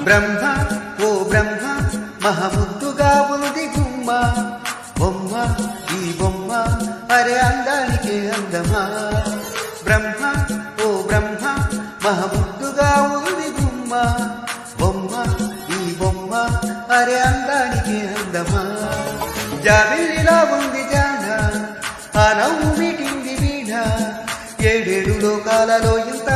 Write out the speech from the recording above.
బ్రహ్మ ఓ బ్రహ్మ మహముద్దుగా ఉంది గుమ్మ బొమ్మ ఈ బొమ్మ అరే అందానికే అందమా బ్రహ్మ ఓ బ్రహ్మ మహముద్దుగా ఉంది గుమ్మ బొమ్మ ఈ బొమ్మ అరే అందానికే అందమా జాబిల్లిలా ఉంది జాన ఆ నవ్వు మీటింది వీణ ఏడేడు లోకాలలో ఇంత